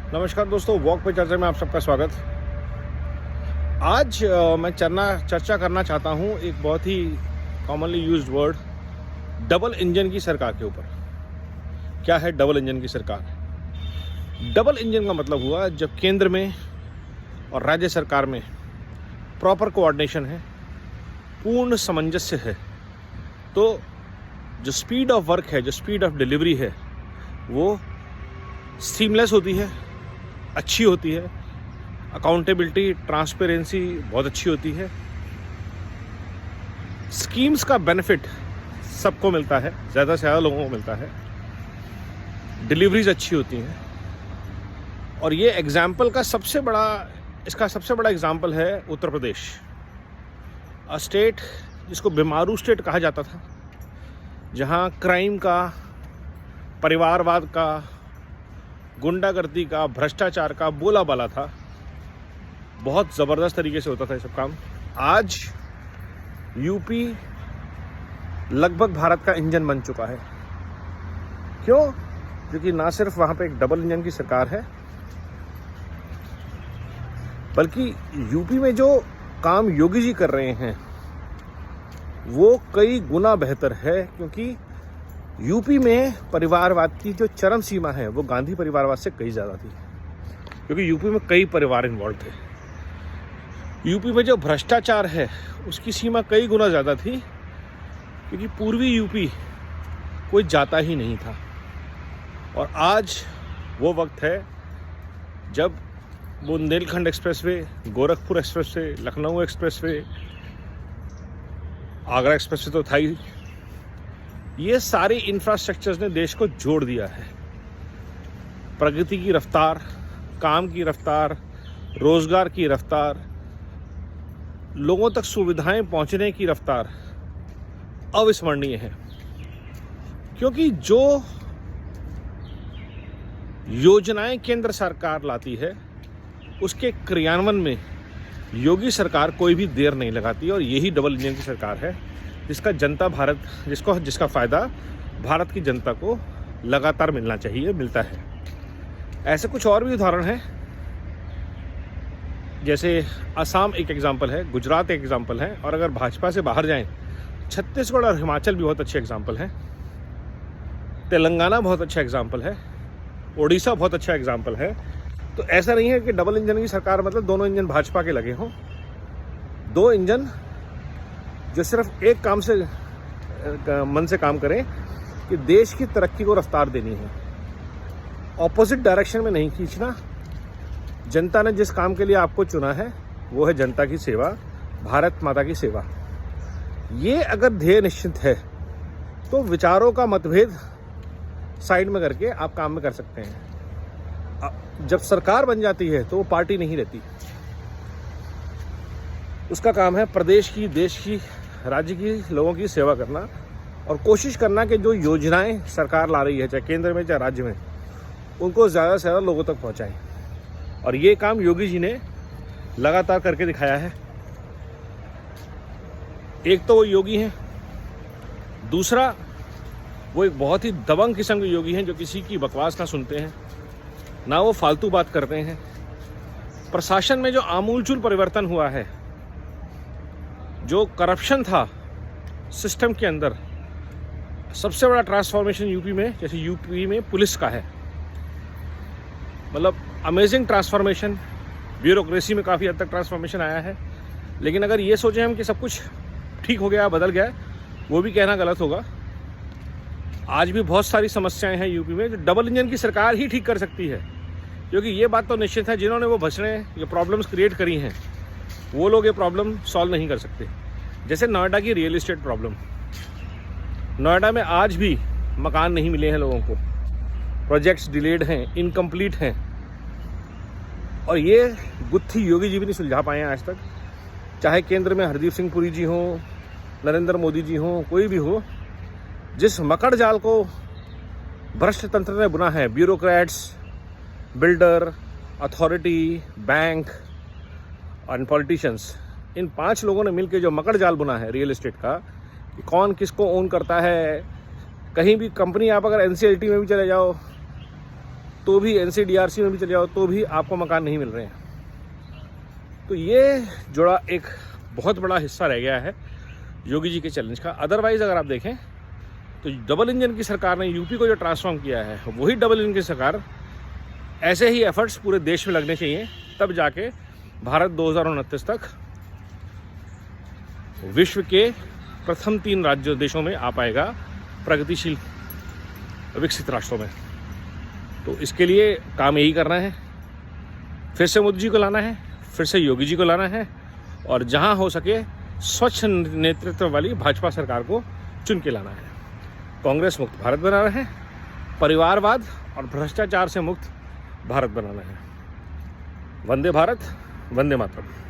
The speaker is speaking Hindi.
नमस्कार दोस्तों, वॉक पे चर्चा में आप सबका स्वागत। आज मैं चर्चा करना चाहता हूँ एक बहुत ही commonly used word, double engine की सरकार के ऊपर। क्या है डबल इंजन की सरकार? डबल इंजन का मतलब हुआ जब केंद्र में और राज्य सरकार में प्रॉपर कोऑर्डिनेशन है, पूर्ण सामंजस्य है, तो जो स्पीड ऑफ वर्क है, जो स्पीड ऑफ डिलीवरी है, वो सीमलेस होती है, अच्छी होती है। अकाउंटेबिलिटी, ट्रांसपेरेंसी बहुत अच्छी होती है। स्कीम्स का बेनिफिट सबको मिलता है, ज़्यादा से ज़्यादा लोगों को मिलता है। डिलीवरीज अच्छी होती हैं। और ये इसका सबसे बड़ा एग्जाम्पल है उत्तर प्रदेश, अ स्टेट जिसको बीमारू स्टेट कहा जाता था, जहाँ क्राइम का, परिवारवाद का, गुंडागर्दी का, भ्रष्टाचार का बोलाबाला था। बहुत ज़बरदस्त तरीके से होता था ये सब काम। आज यूपी लगभग भारत का इंजन बन चुका है। क्यों? क्योंकि ना सिर्फ वहाँ पे एक डबल इंजन की सरकार है, बल्कि यूपी में जो काम योगी जी कर रहे हैं वो कई गुना बेहतर है। क्योंकि यूपी में परिवारवाद की जो चरम सीमा है वो गांधी परिवारवाद से कई ज़्यादा थी, क्योंकि यूपी में कई परिवार इन्वॉल्व थे। यूपी में जो भ्रष्टाचार है उसकी सीमा कई गुना ज़्यादा थी, क्योंकि पूर्वी यूपी कोई जाता ही नहीं था। और आज वो वक्त है जब Bundelkhand expressway, Gorakhpur expressway, Lucknow expressway, Agra expressway तो था ही, ये सारी इंफ्रास्ट्रक्चर्स ने देश को जोड़ दिया है। प्रगति की रफ्तार, काम की रफ्तार, रोजगार की रफ्तार, लोगों तक सुविधाएं पहुंचने की रफ्तार अविस्मरणीय है। क्योंकि जो योजनाएं केंद्र सरकार लाती है उसके क्रियान्वयन में योगी सरकार कोई भी देर नहीं लगाती। और यही डबल इंजन की सरकार है जिसका फ़ायदा भारत की जनता को लगातार मिलना चाहिए, मिलता है। ऐसे कुछ और भी उदाहरण हैं, जैसे असम एक एग्जाम्पल है, गुजरात एक एग्जाम्पल है, और अगर भाजपा से बाहर जाएं, छत्तीसगढ़ और हिमाचल भी बहुत अच्छे एग्जाम्पल हैं। तेलंगाना बहुत अच्छा एग्जाम्पल है, उड़ीसा बहुत अच्छा एग्जाम्पल है। तो ऐसा नहीं है कि डबल इंजन की सरकार मतलब दोनों इंजन भाजपा के लगे हों। दो इंजन जो सिर्फ एक काम से मन से काम करें कि देश की तरक्की को रफ्तार देनी है, ऑपोजिट डायरेक्शन में नहीं खींचना। जनता ने जिस काम के लिए आपको चुना है वो है जनता की सेवा, भारत माता की सेवा। ये अगर ध्येय निश्चित है तो विचारों का मतभेद साइड में करके आप काम में कर सकते हैं। जब सरकार बन जाती है तो वो पार्टी नहीं रहती, उसका काम है प्रदेश की, देश की, राज्य की, लोगों की सेवा करना और कोशिश करना कि जो योजनाएं सरकार ला रही है, चाहे केंद्र में चाहे राज्य में, उनको ज़्यादा से ज़्यादा लोगों तक पहुंचाएं। और ये काम योगी जी ने लगातार करके दिखाया है। एक तो वो योगी हैं, दूसरा वो एक बहुत ही दबंग किस्म के योगी हैं जो किसी की बकवास ना सुनते हैं, ना वो फालतू बात करते हैं। प्रशासन में जो आमूलचूल परिवर्तन हुआ है, जो करप्शन था सिस्टम के अंदर, सबसे बड़ा ट्रांसफॉर्मेशन यूपी में, जैसे यूपी में पुलिस का है, मतलब अमेजिंग ट्रांसफॉर्मेशन। ब्यूरोक्रेसी में काफ़ी हद तक ट्रांसफॉर्मेशन आया है। लेकिन अगर ये सोचें हम कि सब कुछ ठीक हो गया, बदल गया, वो भी कहना गलत होगा। आज भी बहुत सारी समस्याएं हैं यूपी में जो डबल इंजन की सरकार ही ठीक कर सकती है। क्योंकि ये बात तो निश्चित है, जिन्होंने वो भसड़ें, ये प्रॉब्लम्स क्रिएट करी हैं, वो लोग ये प्रॉब्लम सॉल्व नहीं कर सकते। जैसे नोएडा की रियल एस्टेट प्रॉब्लम, नोएडा में आज भी मकान नहीं मिले हैं लोगों को, प्रोजेक्ट्स डिलेड हैं, इनकम्प्लीट हैं, और ये गुत्थी योगी जी भी नहीं सुलझा पाए हैं आज तक। चाहे केंद्र में हरदीप सिंह पुरी जी हों, नरेंद्र मोदी जी हों, कोई भी हो, जिस मकड़ जाल को भ्रष्ट तंत्र ने बुना है, ब्यूरोक्रेट्स, बिल्डर, अथॉरिटी, बैंक और पॉलिटिशियंस, इन 5 लोगों ने मिलकर जो मकड़ जाल बुना है रियल एस्टेट का, कि कौन किसको ओन करता है। कहीं भी कंपनी, आप अगर NCLT में भी चले जाओ तो भी NCDRC में भी चले जाओ तो भी आपको मकान नहीं मिल रहे हैं। तो ये जुड़ा एक बहुत बड़ा हिस्सा रह गया है योगी जी के चैलेंज का। अदरवाइज अगर आप देखें तो डबल इंजन की सरकार ने यूपी को जो ट्रांसफॉर्म किया है, वही डबल इंजन की सरकार, ऐसे ही एफर्ट्स पूरे देश में लगने चाहिए, तब जाके भारत 2029 तक विश्व के प्रथम 3 राज्य देशों में आ पाएगा, प्रगतिशील विकसित राष्ट्रों में। तो इसके लिए काम यही करना है, फिर से मोदी जी को लाना है, फिर से योगी जी को लाना है, और जहां हो सके स्वच्छ नेतृत्व वाली भाजपा सरकार को चुन के लाना है। कांग्रेस मुक्त भारत बनाना है, परिवारवाद और भ्रष्टाचार से मुक्त भारत बनाना है। वंदे भारत, वंदे मातरम।